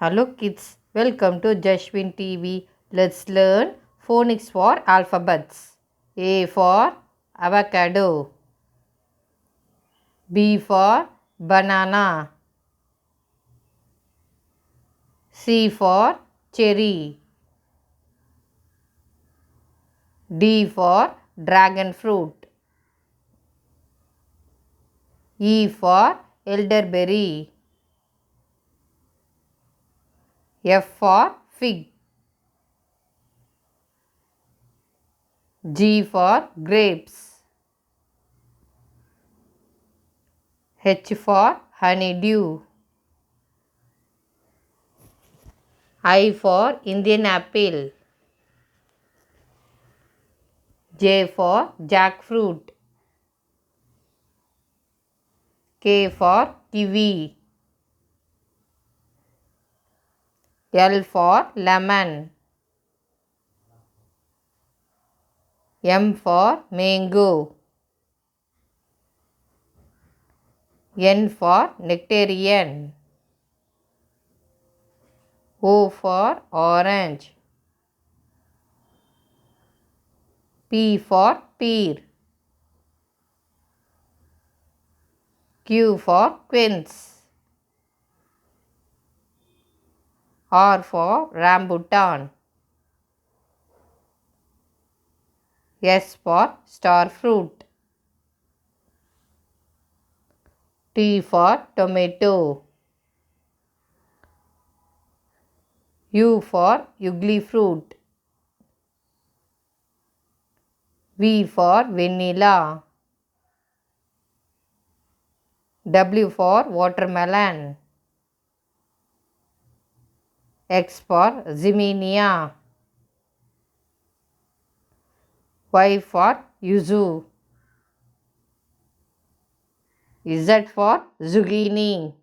Hello kids, welcome to Jashwin TV. Let's learn phonics for alphabets. A for avocado. B for banana. C for cherry. D for dragon fruit. E for elderberry. F for fig. G for grapes. H for honeydew. I for Indian apple. J for jackfruit. K for kiwi. L for lemon. M for mango. N for nectarian. O for orange. P for pear. Q for quince. R for rambutan. S for star fruit. T for tomato. U for ugly fruit. V for vanilla. W for watermelon. X for Ximenia. Y for yuzu. Z for zucchini.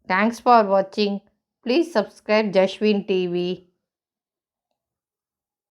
Thanks for watching. Please subscribe Jashwin TV.